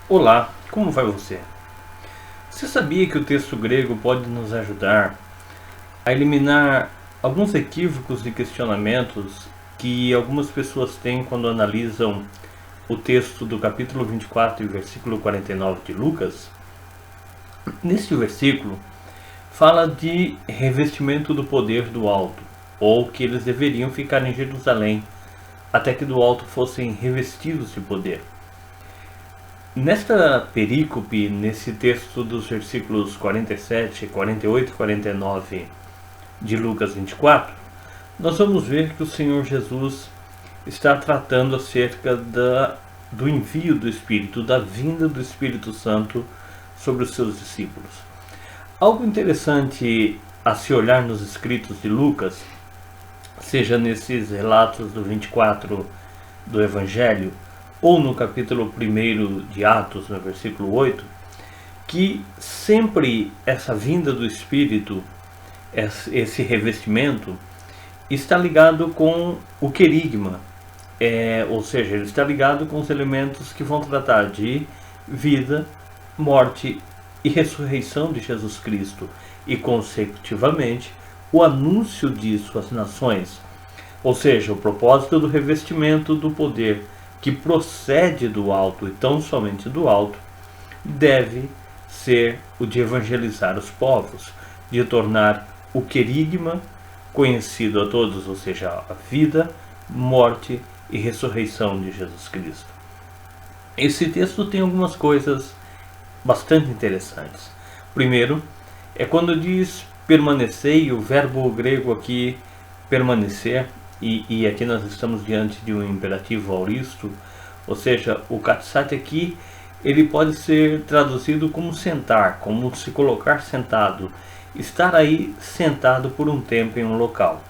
Olá, como vai você? Você sabia que o texto grego pode nos ajudar a eliminar alguns equívocos e questionamentos que algumas pessoas têm quando analisam o texto do capítulo 24 e versículo 49 de Lucas? Neste versículo, fala de revestimento do poder do alto, ou que eles deveriam ficar em Jerusalém até que do alto fossem revestidos de poder. Nesta perícope, nesse texto dos versículos 47, 48 e 49 de Lucas 24, nós vamos ver que o Senhor Jesus está tratando acerca do envio do Espírito, da vinda do Espírito Santo sobre os seus discípulos. Algo interessante a se olhar nos escritos de Lucas, seja nesses relatos do 24 do Evangelho, ou no capítulo 1 de Atos, no versículo 8, que sempre essa vinda do Espírito, esse revestimento, está ligado com o querigma, ou seja, ele está ligado com os elementos que vão tratar de vida, morte e ressurreição de Jesus Cristo, e consecutivamente o anúncio disso às nações, ou seja, o propósito do revestimento do poder que procede do alto e tão somente do alto, deve ser o de evangelizar os povos, de tornar o querigma conhecido a todos, ou seja, a vida, morte e ressurreição de Jesus Cristo. Esse texto tem algumas coisas bastante interessantes. Primeiro, é quando diz permanecer, e o verbo grego aqui, permanecer, e aqui nós estamos diante de um imperativo auristo, ou seja, o katsati aqui, ele pode ser traduzido como sentar, como se colocar sentado, estar aí sentado por um tempo em um local.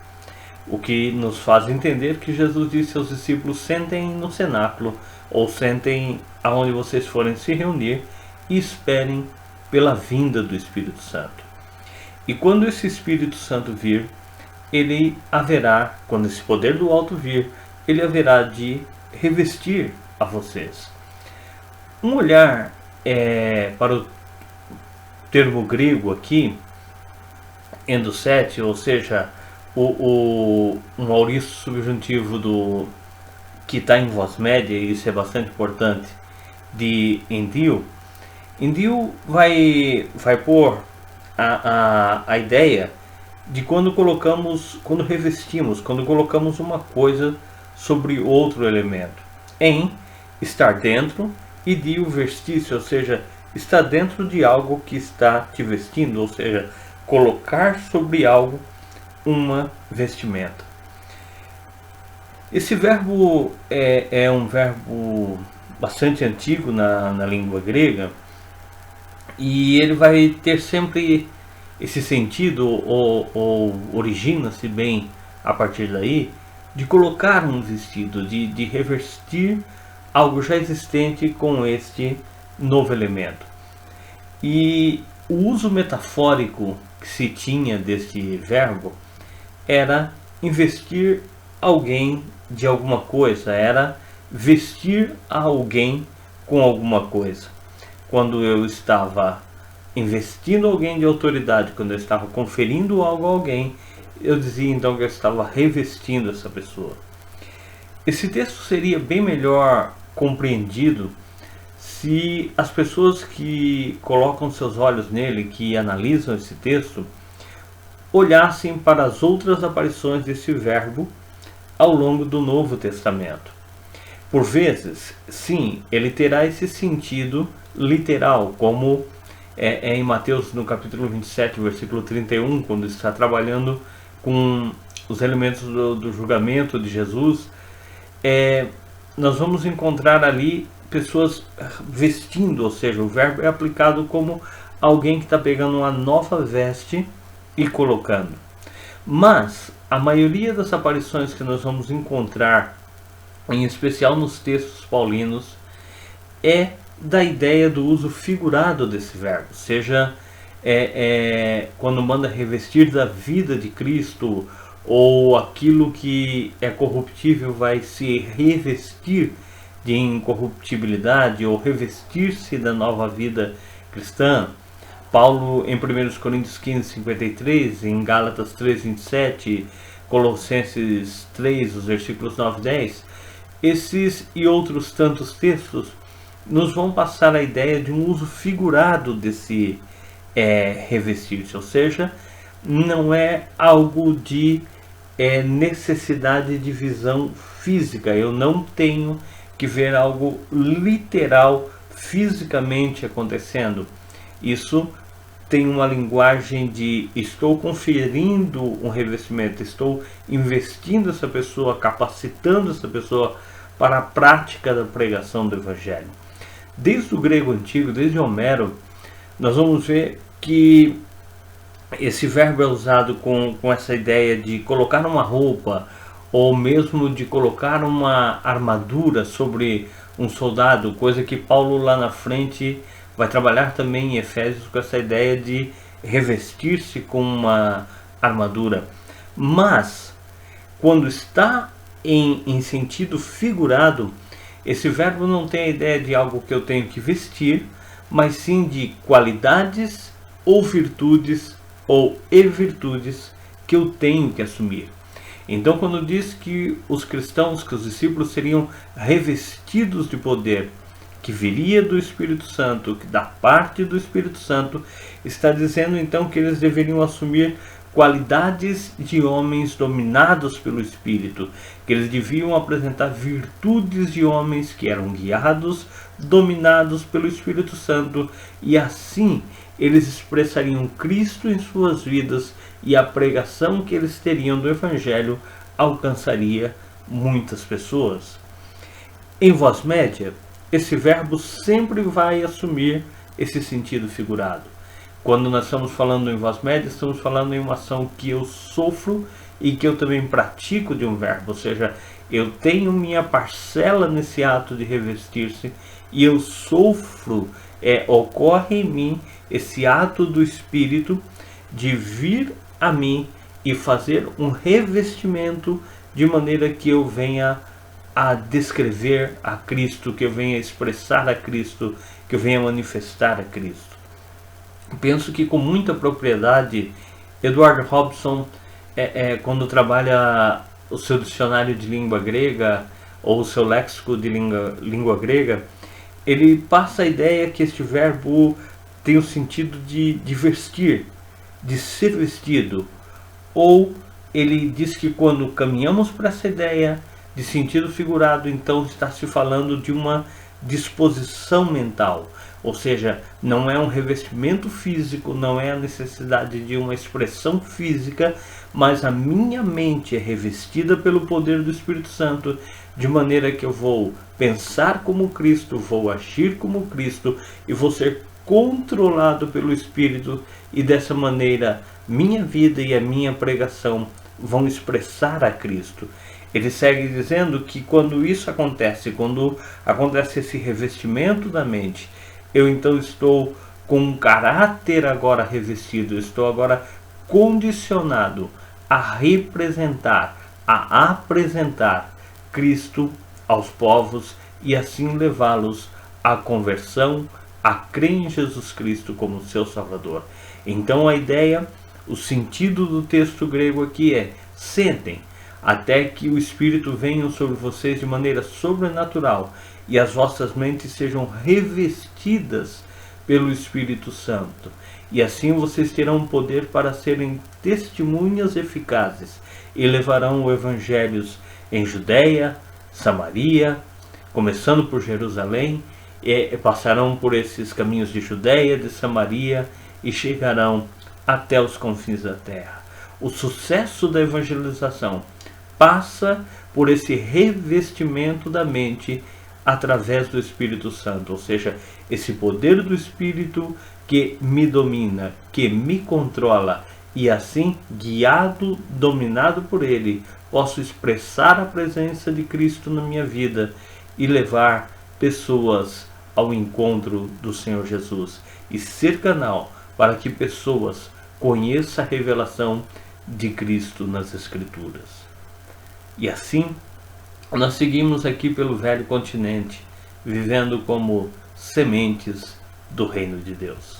O que nos faz entender que Jesus disse aos discípulos: sentem no cenáculo, ou sentem aonde vocês forem se reunir e esperem pela vinda do Espírito Santo. E quando esse Espírito Santo vir, ele haverá, quando esse poder do alto vir, ele haverá de revestir a vocês. Um olhar para o termo grego aqui, endosete, ou seja, um auristo subjuntivo do que está em voz média, e isso é bastante importante, de endio. Endio vai pôr a ideia de quando revestimos, quando colocamos uma coisa sobre outro elemento, em estar dentro, e dio vestir-se, ou seja, estar dentro de algo que está te vestindo, ou seja, colocar sobre algo uma vestimenta. Esse verbo é um verbo bastante antigo na língua grega, e ele vai ter sempre esse sentido, ou origina-se bem a partir daí, de colocar um vestido, de revestir algo já existente com este novo elemento. E o uso metafórico que se tinha deste verbo era investir alguém de alguma coisa, era vestir a alguém com alguma coisa. Quando eu estava investindo alguém de autoridade, quando eu estava conferindo algo a alguém, eu dizia então que eu estava revestindo essa pessoa. Esse texto seria bem melhor compreendido se as pessoas que colocam seus olhos nele, que analisam esse texto, olhassem para as outras aparições desse verbo ao longo do Novo Testamento. Por vezes, sim, ele terá esse sentido literal, como em Mateus, no capítulo 27, versículo 31, quando está trabalhando com os elementos do julgamento de Jesus, nós vamos encontrar ali pessoas vestindo, ou seja, o verbo é aplicado como alguém que está pegando uma nova veste e colocando. Mas a maioria das aparições que nós vamos encontrar, em especial nos textos paulinos, é da ideia do uso figurado desse verbo, seja quando manda revestir da vida de Cristo, ou aquilo que é corruptível vai se revestir de incorruptibilidade ou revestir-se da nova vida cristã. Paulo, em 1 Coríntios 15, 53, em Gálatas 3, 27, Colossenses 3, os versículos 9 e 10, esses e outros tantos textos nos vão passar a ideia de um uso figurado desse revestir-se, ou seja, não é algo de necessidade de visão física. Eu não tenho que ver algo literal fisicamente acontecendo. Isso tem uma linguagem de estou conferindo um revestimento, estou investindo essa pessoa, capacitando essa pessoa para a prática da pregação do Evangelho. Desde o grego antigo, desde Homero, nós vamos ver que esse verbo é usado com essa ideia de colocar uma roupa, ou mesmo de colocar uma armadura sobre um soldado, coisa que Paulo lá na frente vai trabalhar também em Efésios com essa ideia de revestir-se com uma armadura. Mas, quando está em sentido figurado, esse verbo não tem a ideia de algo que eu tenho que vestir, mas sim de qualidades ou virtudes ou virtudes que eu tenho que assumir. Então, quando diz que os cristãos, que os discípulos seriam revestidos de poder, que viria do Espírito Santo, que da parte do Espírito Santo, está dizendo então que eles deveriam assumir qualidades de homens dominados pelo Espírito, que eles deviam apresentar virtudes de homens que eram guiados, dominados pelo Espírito Santo, e assim eles expressariam Cristo em suas vidas, e a pregação que eles teriam do Evangelho alcançaria muitas pessoas. Em voz média, esse verbo sempre vai assumir esse sentido figurado. Quando nós estamos falando em voz média, estamos falando em uma ação que eu sofro e que eu também pratico de um verbo, ou seja, eu tenho minha parcela nesse ato de revestir-se e eu sofro, ocorre em mim esse ato do Espírito de vir a mim e fazer um revestimento de maneira que eu venha a descrever a Cristo, que eu venha expressar a Cristo, que eu venha manifestar a Cristo. Penso que com muita propriedade, Edward Robson, quando trabalha o seu dicionário de língua grega, ou o seu léxico de língua grega, ele passa a ideia que este verbo tem o sentido de vestir, de ser vestido, ou ele diz que quando caminhamos para essa ideia de sentido figurado, então está se falando de uma disposição mental, ou seja, não é um revestimento físico, não é a necessidade de uma expressão física, mas a minha mente é revestida pelo poder do Espírito Santo, de maneira que eu vou pensar como Cristo, vou agir como Cristo e vou ser controlado pelo Espírito, e dessa maneira minha vida e a minha pregação vão expressar a Cristo. Ele segue dizendo que quando isso acontece, quando acontece esse revestimento da mente, eu então estou com um caráter agora revestido, estou agora condicionado a representar, a apresentar Cristo aos povos e assim levá-los à conversão, a crer em Jesus Cristo como seu Salvador. Então a ideia, o sentido do texto grego aqui é: sentem até que o Espírito venha sobre vocês de maneira sobrenatural e as vossas mentes sejam revestidas pelo Espírito Santo. E assim vocês terão poder para serem testemunhas eficazes e levarão o Evangelho em Judeia, Samaria, começando por Jerusalém, e passarão por esses caminhos de Judeia, de Samaria e chegarão até os confins da terra. O sucesso da evangelização passa por esse revestimento da mente através do Espírito Santo, ou seja, esse poder do Espírito que me domina, que me controla, e assim, guiado, dominado por ele, posso expressar a presença de Cristo na minha vida e levar pessoas ao encontro do Senhor Jesus e ser canal para que pessoas conheçam a revelação de Cristo nas Escrituras. E assim, nós seguimos aqui pelo velho continente, vivendo como sementes do reino de Deus.